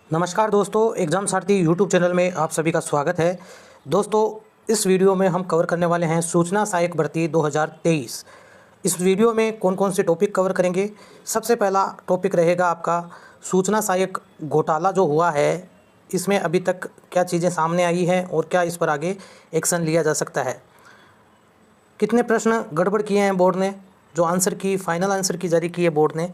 नमस्कार दोस्तों, एग्ज़ाम सारथी YouTube channel में आप सभी का स्वागत है। दोस्तों, इस वीडियो में हम कवर करने वाले हैं सूचना सहायक भर्ती 2023। इस वीडियो में कौन कौन से टॉपिक कवर करेंगे। सबसे पहला टॉपिक रहेगा आपका सूचना सहायक घोटाला जो हुआ है, इसमें अभी तक क्या चीज़ें सामने आई हैं और क्या इस पर आगे एक्शन लिया जा सकता है। कितने प्रश्न गड़बड़ किए हैं बोर्ड ने, जो आंसर की फाइनल आंसर की जारी की है बोर्ड ने,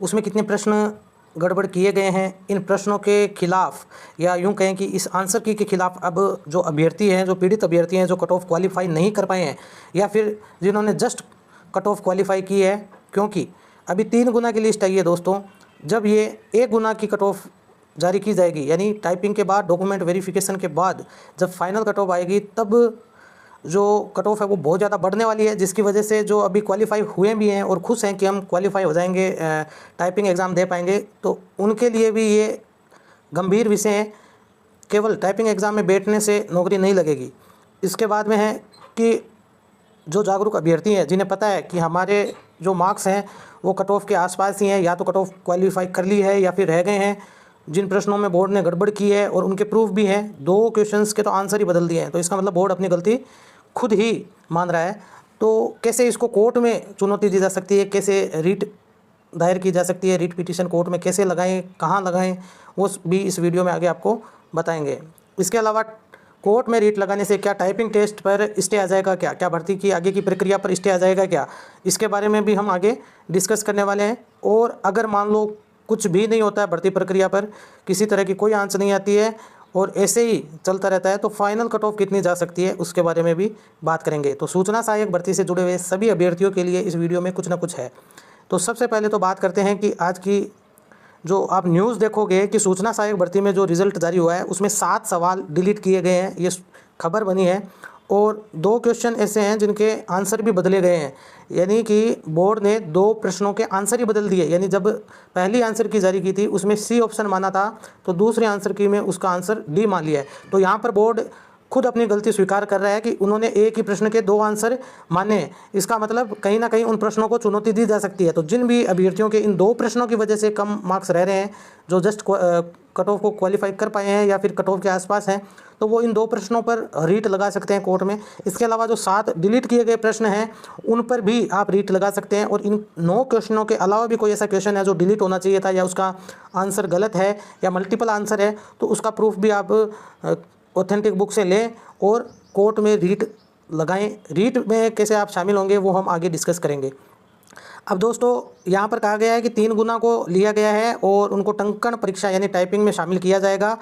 उसमें कितने प्रश्न गड़बड़ किए गए हैं। इन प्रश्नों के खिलाफ या यूं कहें कि इस आंसर की के खिलाफ अब जो अभ्यर्थी हैं, जो पीड़ित अभ्यर्थी हैं, जो कट ऑफ क्वालिफाई नहीं कर पाए हैं या फिर जिन्होंने जस्ट कट ऑफ क्वालिफाई की है, क्योंकि अभी 3 गुना की लिस्ट आई है दोस्तों। जब ये 1 गुना की कट ऑफ जारी की जाएगी, यानी टाइपिंग के बाद, डॉक्यूमेंट वेरिफिकेशन के बाद जब फाइनल कट ऑफ आएगी, तब जो कट ऑफ है वो बहुत ज़्यादा बढ़ने वाली है, जिसकी वजह से जो अभी क्वालिफाई हुए भी हैं और खुश हैं कि हम क्वालिफाई हो जाएंगे, टाइपिंग एग्ज़ाम दे पाएंगे, तो उनके लिए भी ये गंभीर विषय है। केवल टाइपिंग एग्ज़ाम में बैठने से नौकरी नहीं लगेगी। इसके बाद में है कि जो जागरूक अभ्यर्थी हैं, जिन्हें पता है कि हमारे जो मार्क्स हैं वो कट ऑफ के आसपास ही हैं, या तो कट ऑफ क्वालिफाई कर ली है या फिर रह गए हैं, जिन प्रश्नों में बोर्ड ने गड़बड़ की है और उनके प्रूफ भी हैं, 2 क्वेश्चंस के तो आंसर ही बदल दिए हैं, तो इसका मतलब बोर्ड अपनी गलती खुद ही मान रहा है। तो कैसे इसको कोर्ट में चुनौती दी जा सकती है, कैसे रीट दायर की जा सकती है, रीट पिटीशन कोर्ट में कैसे लगाएं, कहाँ लगाएं, वो भी इस वीडियो में आगे आपको बताएंगे। इसके अलावा कोर्ट में रीट लगाने से क्या टाइपिंग टेस्ट पर स्टे आ जाएगा, क्या क्या भर्ती की आगे की प्रक्रिया पर स्टे आ जाएगा क्या, इसके बारे में भी हम आगे डिस्कस करने वाले हैं। और अगर मान लो कुछ भी नहीं होता है, भर्ती प्रक्रिया पर किसी तरह की कोई आंच नहीं आती है और ऐसे ही चलता रहता है, तो फाइनल कट ऑफ कितनी जा सकती है उसके बारे में भी बात करेंगे। तो सूचना सहायक भर्ती से जुड़े हुए सभी अभ्यर्थियों के लिए इस वीडियो में कुछ ना कुछ है। तो सबसे पहले तो बात करते हैं कि आज की जो आप न्यूज़ देखोगे कि सूचना सहायक भर्ती में जो रिज़ल्ट जारी हुआ है उसमें 7 सवाल डिलीट किए गए हैं, ये खबर बनी है। और 2 क्वेश्चन ऐसे हैं जिनके आंसर भी बदले गए हैं, यानी कि बोर्ड ने 2 प्रश्नों के आंसर ही बदल दिए। यानी जब पहली आंसर की जारी की थी उसमें सी ऑप्शन माना था, तो दूसरे आंसर की में उसका आंसर डी मान लिया है। तो यहाँ पर बोर्ड खुद अपनी गलती स्वीकार कर रहा है कि उन्होंने एक ही प्रश्न के 2 आंसर माने हैं। इसका मतलब कहीं ना कहीं उन प्रश्नों को चुनौती दी जा सकती है। तो जिन भी अभ्यर्थियों के इन 2 प्रश्नों की वजह से कम मार्क्स रह रहे हैं, जो जस्ट कट ऑफ को क्वालिफाई कर पाए हैं या फिर कट ऑफ के आसपास हैं, तो वो इन 2 प्रश्नों पर रीट लगा सकते हैं कोर्ट में। इसके अलावा जो 7 डिलीट किए गए प्रश्न हैं उन पर भी आप रीट लगा सकते हैं। और इन 9 क्वेश्चनों के अलावा भी कोई ऐसा क्वेश्चन है जो डिलीट होना चाहिए था या उसका आंसर गलत है या मल्टीपल आंसर है, तो उसका प्रूफ भी आप ऑथेंटिक बुक से लें और कोर्ट में रीट लगाएं। रीट में कैसे आप शामिल होंगे वो हम आगे डिस्कस करेंगे। अब दोस्तों, यहाँ पर कहा गया है कि 3 गुना को लिया गया है और उनको टंकण परीक्षा यानी टाइपिंग में शामिल किया जाएगा।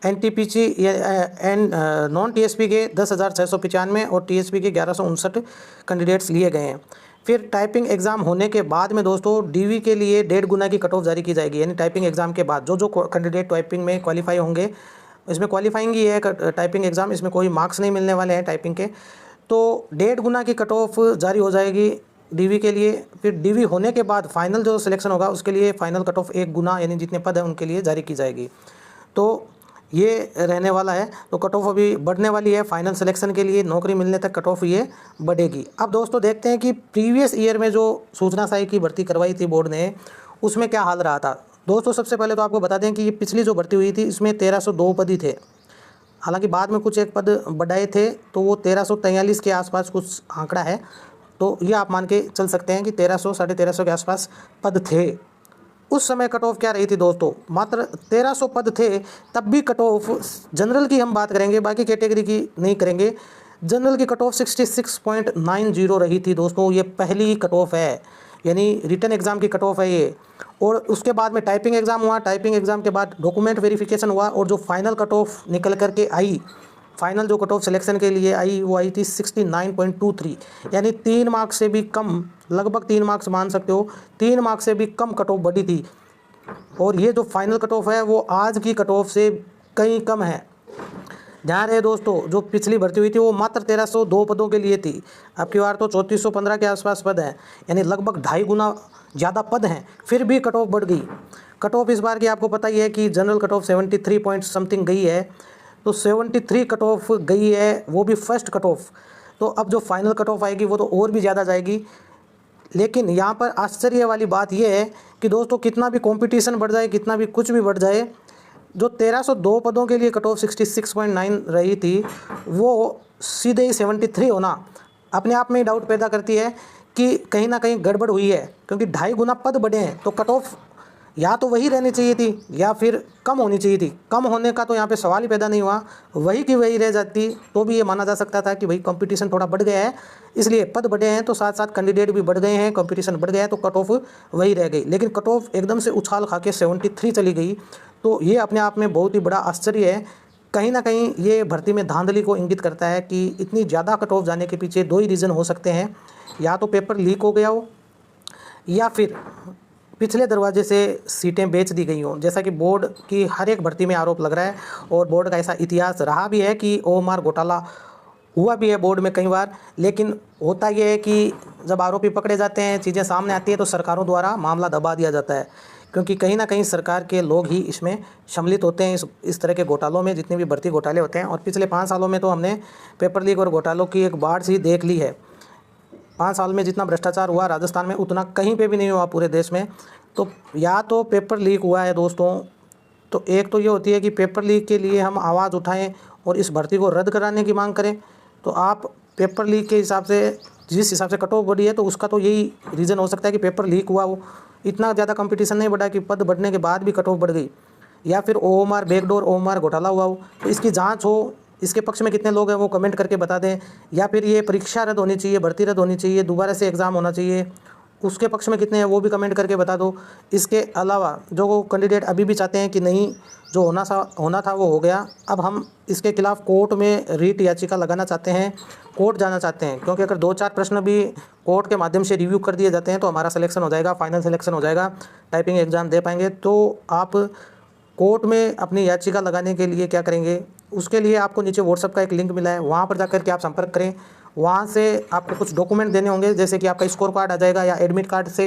NTPC एंड नॉन TSP के 10,695 और TSP के 1159 कैंडिडेट्स लिए गए हैं। फिर टाइपिंग एग्ज़ाम होने के बाद में दोस्तों DV के लिए 1.5 गुना की कट ऑफ जारी की जाएगी। यानी टाइपिंग एग्ज़ाम के बाद जो कैंडिडेट टाइपिंग में क्वालिफाई होंगे, इसमें क्वालिफाइंग ही है टाइपिंग एग्ज़ाम, इसमें कोई मार्क्स नहीं मिलने वाले हैं टाइपिंग के, तो 1.5 गुना की कट ऑफ जारी हो जाएगी DV के लिए। फिर DV होने के बाद फाइनल जो सिलेक्शन होगा उसके लिए फाइनल कट ऑफ 1 गुना यानी जितने पद हैं उनके लिए जारी की जाएगी। तो ये रहने वाला है। तो कट ऑफ अभी बढ़ने वाली है, फाइनल सिलेक्शन के लिए नौकरी मिलने तक कट ऑफ ये बढ़ेगी। अब दोस्तों देखते हैं कि प्रीवियस ईयर में जो सूचना सहायक की भर्ती करवाई थी बोर्ड ने, उसमें क्या हाल रहा था। दोस्तों सबसे पहले तो आपको बता दें कि ये पिछली जो भर्ती हुई थी इसमें 1302 पद ही थे। हालांकि बाद में कुछ एक पद बढ़ाए थे, तो वो 1343 के आसपास कुछ आंकड़ा है। तो ये आप मान के चल सकते हैं कि 1300 साढ़े 1300 के आसपास पद थे। उस समय कट ऑफ क्या रही थी दोस्तों, मात्र 1300 पद थे। तब भी कट ऑफ, जनरल की हम बात करेंगे, बाकी कैटेगरी की नहीं करेंगे, जनरल की कट ऑफ 66.90 रही थी दोस्तों। ये पहली कट ऑफ है, यानी रिटन एग्ज़ाम की कट ऑफ है ये। और उसके बाद में टाइपिंग एग्ज़ाम हुआ, टाइपिंग एग्ज़ाम के बाद डॉक्यूमेंट वेरिफिकेशन हुआ और जो फाइनल कट ऑफ निकल करके आई, फाइनल जो कट ऑफ सिलेक्शन के लिए आई, वो आई थी 69.23, यानी 3 मार्क्स से भी कम, लगभग 3 मार्क्स मान सकते हो, 3 मार्क्स से भी कम कट ऑफ बढ़ी थी। और ये जो फाइनल कट ऑफ है वो आज की कट ऑफ से कहीं कम है। ध्यान रहे दोस्तों, जो पिछली भर्ती हुई थी वो मात्र 1302 पदों के लिए थी। अब की बार तो 3415 के आसपास पद हैं, यानी लगभग 2.5 गुना ज़्यादा पद हैं, फिर भी कट ऑफ बढ़ गई। कट ऑफ इस बार की आपको पता ही है कि general cut off 73 point something गई है, तो 73 कट ऑफ गई है, वो भी फर्स्ट कट ऑफ। तो अब जो फाइनल कट ऑफ आएगी वो तो और भी ज़्यादा जाएगी। लेकिन यहाँ पर आश्चर्य वाली बात यह है कि दोस्तों, कितना भी कंपटीशन बढ़ जाए, कितना भी कुछ भी बढ़ जाए, जो 1302 पदों के लिए कट ऑफ 66.9 रही थी वो सीधे ही 73 होना अपने आप में ही डाउट पैदा करती है कि कहीं ना कहीं गड़बड़ हुई है, क्योंकि 2.5 गुना पद बढ़े हैं तो कट ऑफ या तो वही रहनी चाहिए थी या फिर कम होनी चाहिए थी। कम होने का तो यहाँ पे सवाल ही पैदा नहीं हुआ, वही की वही रह जाती तो भी ये माना जा सकता था कि भाई कंपटीशन थोड़ा बढ़ गया है, इसलिए पद बढ़े हैं तो साथ साथ कैंडिडेट भी बढ़ गए हैं, कंपटीशन बढ़ गया है तो कट ऑफ वही रह गई। लेकिन कट ऑफ एकदम से उछाल खा के 73 चली गई, तो ये अपने आप में बहुत ही बड़ा आश्चर्य है। कहीं ना कहीं ये भर्ती में धांधली को इंगित करता है कि इतनी ज़्यादा कट ऑफ जाने के पीछे 2 ही रीज़न हो सकते हैं, या तो पेपर लीक हो गया हो या फिर पिछले दरवाजे से सीटें बेच दी गई हों, जैसा कि बोर्ड की हर एक भर्ती में आरोप लग रहा है। और बोर्ड का ऐसा इतिहास रहा भी है कि ओएमआर घोटाला हुआ भी है बोर्ड में कई बार। लेकिन होता यह है कि जब आरोपी पकड़े जाते हैं, चीज़ें सामने आती है तो सरकारों द्वारा मामला दबा दिया जाता है, क्योंकि कहीं ना कहीं सरकार के लोग ही इसमें सम्मिलित होते हैं इस तरह के घोटालों में, जितने भी भर्ती घोटाले होते हैं। और पिछले 5 सालों में तो हमने पेपर लीक और घोटालों की एक बाढ़ सी देख ली है। 5 साल में जितना भ्रष्टाचार हुआ राजस्थान में उतना कहीं पे भी नहीं हुआ पूरे देश में। तो या तो पेपर लीक हुआ है दोस्तों, तो एक तो ये होती है कि पेपर लीक के लिए हम आवाज़ उठाएं और इस भर्ती को रद्द कराने की मांग करें। तो आप पेपर लीक के हिसाब से, जिस हिसाब से कट ऑफ बढ़ी है, तो उसका तो यही रीज़न हो सकता है कि पेपर लीक हुआ हो, इतना ज़्यादा कंपटीशन नहीं बढ़ा कि पद बढ़ने के बाद भी कट ऑफ बढ़ गई, या फिर ओएमआर बैकडोर ओएमआर घोटाला हुआ हो। तो इसकी जाँच हो, इसके पक्ष में कितने लोग हैं वो कमेंट करके बता दें, या फिर ये परीक्षा रद्द होनी चाहिए, भर्ती रद्द होनी चाहिए, दोबारा से एग्ज़ाम होना चाहिए, उसके पक्ष में कितने हैं वो भी कमेंट करके बता दो। इसके अलावा जो कैंडिडेट अभी भी चाहते हैं कि नहीं जो होना था वो हो गया, अब हम इसके खिलाफ कोर्ट में रीट याचिका लगाना चाहते हैं, कोर्ट जाना चाहते हैं, क्योंकि अगर 2-4 प्रश्न भी कोर्ट के माध्यम से रिव्यू कर दिए जाते हैं तो हमारा सिलेक्शन हो जाएगा, फाइनल सिलेक्शन हो जाएगा, टाइपिंग एग्ज़ाम दे पाएंगे। तो आप कोर्ट में अपनी याचिका लगाने के लिए क्या करेंगे, उसके लिए आपको नीचे व्हाट्सएप का एक लिंक मिला है, वहाँ पर जाकर के आप संपर्क करें। वहाँ से आपको कुछ डॉक्यूमेंट देने होंगे, जैसे कि आपका स्कोर कार्ड आ जाएगा या एडमिट कार्ड से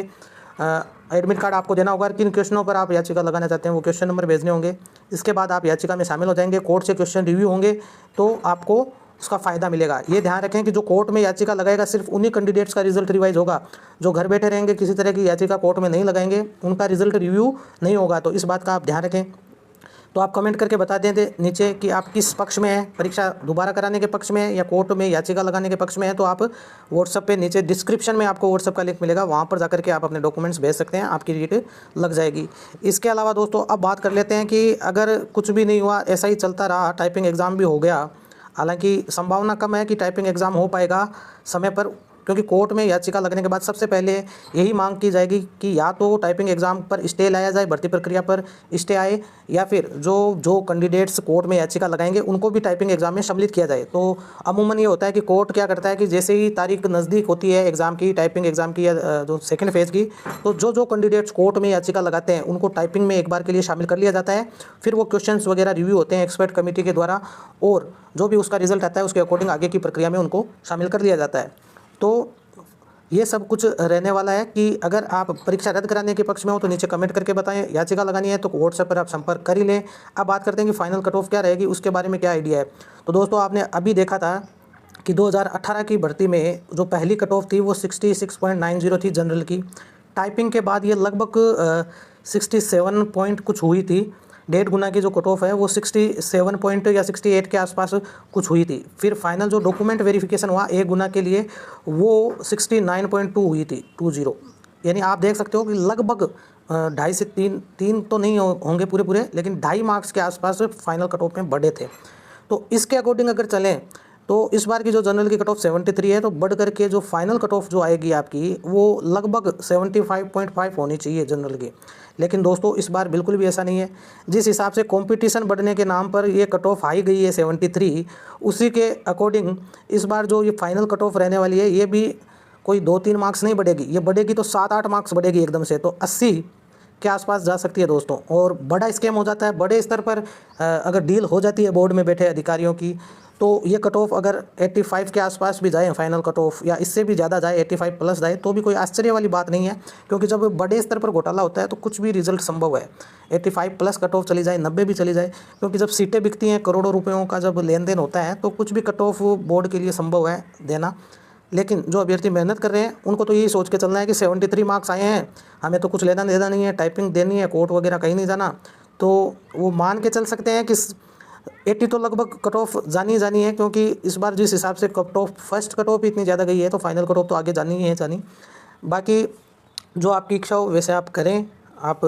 एडमिट कार्ड आपको देना होगा। किन क्वेश्चनों पर आप याचिका लगाना चाहते हैं वो क्वेश्चन नंबर भेजने होंगे। इसके बाद आप याचिका में शामिल हो जाएंगे, कोर्ट से क्वेश्चन रिव्यू होंगे तो आपको उसका फ़ायदा मिलेगा। ये ध्यान रखें कि जो कोर्ट में याचिका लगाएगा सिर्फ उन्हीं कैंडिडेट्स का रिजल्ट रिवाइज होगा, जो घर बैठे रहेंगे किसी तरह की याचिका कोर्ट में नहीं लगाएंगे उनका रिजल्ट रिव्यू नहीं होगा। तो इस बात का आप ध्यान रखें। तो आप कमेंट करके बता दें नीचे कि आप किस पक्ष में हैं, परीक्षा दोबारा कराने के पक्ष में है या कोर्ट में याचिका लगाने के पक्ष में है। तो आप व्हाट्सएप पे नीचे डिस्क्रिप्शन में आपको व्हाट्सएप का लिंक मिलेगा, वहाँ पर जाकर के आप अपने डॉक्यूमेंट्स भेज सकते हैं, आपकी रीट लग जाएगी। इसके अलावा दोस्तों अब बात कर लेते हैं कि अगर कुछ भी नहीं हुआ, ऐसा ही चलता रहा, टाइपिंग एग्ज़ाम भी हो गया, हालांकि संभावना कम है कि टाइपिंग एग्ज़ाम हो पाएगा समय पर, क्योंकि कोर्ट में याचिका लगने के बाद सबसे पहले यही मांग की जाएगी कि या तो टाइपिंग एग्ज़ाम पर स्टे लाया जाए, भर्ती प्रक्रिया पर स्टे आए, या फिर जो कैंडिडेट्स कोर्ट में याचिका लगाएंगे उनको भी टाइपिंग एग्ज़ाम में सम्मिलित किया जाए। तो अमूमन ये होता है कि कोर्ट क्या करता है कि जैसे ही तारीख नज़दीक होती है एग्ज़ाम की, टाइपिंग एग्ज़ाम की या जो सेकेंड फेज़ की, तो जो कैंडिडेट्स कोर्ट में याचिका लगाते हैं उनको टाइपिंग में एक बार के लिए शामिल कर लिया जाता है। फिर वो क्वेश्चन वगैरह रिव्यू होते हैं एक्सपर्ट कमेटी के द्वारा, और जो भी उसका रिजल्ट आता है उसके अकॉर्डिंग आगे की प्रक्रिया में उनको शामिल कर लिया जाता है। तो ये सब कुछ रहने वाला है कि अगर आप परीक्षा रद्द कराने के पक्ष में हो तो नीचे कमेंट करके बताएं, याचिका लगानी है तो व्हाट्सएप पर आप संपर्क कर ही लें। अब बात करते हैं कि फाइनल कट ऑफ क्या रहेगी, उसके बारे में क्या आइडिया है। तो दोस्तों आपने अभी देखा था कि 2018 की भर्ती में जो पहली कट ऑफ थी वो 66.90 थी जनरल की। टाइपिंग के बाद ये लगभग 67 पॉइंट कुछ हुई थी, 1.5 गुना की जो कट ऑफ है वो 67 पॉइंट या 68 के आसपास कुछ हुई थी। फिर फाइनल जो डॉक्यूमेंट वेरिफिकेशन हुआ 1 गुना के लिए वो 69.2 हुई थी, 20। यानी आप देख सकते हो कि लगभग 2.5 से 3 तो नहीं होंगे पूरे, लेकिन 2.5 मार्क्स के आसपास फाइनल कट ऑफ में बढ़े थे। तो इसके अकॉर्डिंग अगर चलें तो इस बार की जो जनरल की कट ऑफ 73 है, तो बढ़ करके जो फाइनल कट ऑफ जो आएगी आपकी वो लगभग 75.5 होनी चाहिए जनरल की। लेकिन दोस्तों इस बार बिल्कुल भी ऐसा नहीं है। जिस हिसाब से कंपटीशन बढ़ने के नाम पर ये कट ऑफ आई गई है 73, उसी के अकॉर्डिंग इस बार जो ये फाइनल कट ऑफ रहने वाली है ये भी कोई 2-3 मार्क्स नहीं बढ़ेगी, ये बढ़ेगी तो 7-8 मार्क्स बढ़ेगी एकदम से, तो 80 के आसपास जा सकती है दोस्तों। और बड़ा स्कैम हो जाता है बड़े स्तर पर, अगर डील हो जाती है बोर्ड में बैठे अधिकारियों की, तो ये कट ऑफ अगर 85 के आसपास भी जाए फाइनल कट ऑफ, या इससे भी ज़्यादा जाए 85 प्लस जाए, तो भी कोई आश्चर्य वाली बात नहीं है, क्योंकि जब बड़े स्तर पर घोटाला होता है तो कुछ भी रिजल्ट संभव है। 85 प्लस कट ऑफ चली जाए, 90 भी चली जाए, क्योंकि जब सीटें बिकती हैं, करोड़ों रुपयों का जब लेन देन होता है, तो कुछ भी कट ऑफ बोर्ड के लिए संभव है देना। लेकिन जो अभ्यर्थी मेहनत कर रहे हैं उनको तो यही सोच के चलना है कि 73 मार्क्स आए हैं, हमें तो कुछ लेना देना नहीं है, टाइपिंग देनी है, कोर्ट वगैरह कहीं नहीं जाना, तो वो मान के चल सकते हैं कि 80 तो लगभग कट ऑफ जानी है, क्योंकि इस बार जिस हिसाब से cut off first cut off इतनी ज़्यादा गई है तो फाइनल कट ऑफ तो आगे जानी ही है जानी। बाकी जो आपकी इच्छा हो वैसे आप करें। आप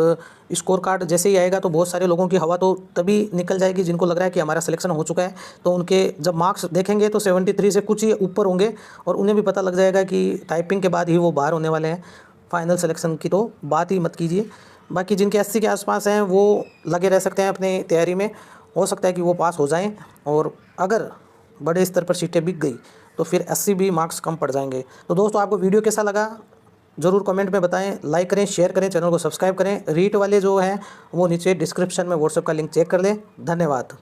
स्कोर कार्ड जैसे ही आएगा तो बहुत सारे लोगों की हवा तो तभी निकल जाएगी जिनको लग रहा है कि हमारा सिलेक्शन हो चुका है, तो उनके जब मार्क्स देखेंगे तो 73 से कुछ ही ऊपर होंगे और उन्हें भी पता लग जाएगा कि टाइपिंग के बाद ही वो बाहर होने वाले हैं। फाइनल सिलेक्शन की तो बात ही मत कीजिए। बाकी जिनके 80 के आसपास हैं वो लगे रह सकते हैं अपनी तैयारी में, हो सकता है कि वो पास हो जाएं, और अगर बड़े स्तर पर सीटें बिक गई तो फिर 80 भी मार्क्स कम पड़ जाएंगे। तो दोस्तों आपको वीडियो कैसा लगा ज़रूर कमेंट में बताएं, लाइक करें, शेयर करें, चैनल को सब्सक्राइब करें। रीट वाले जो हैं वो नीचे डिस्क्रिप्शन में व्हाट्सएप का लिंक चेक कर लें। धन्यवाद।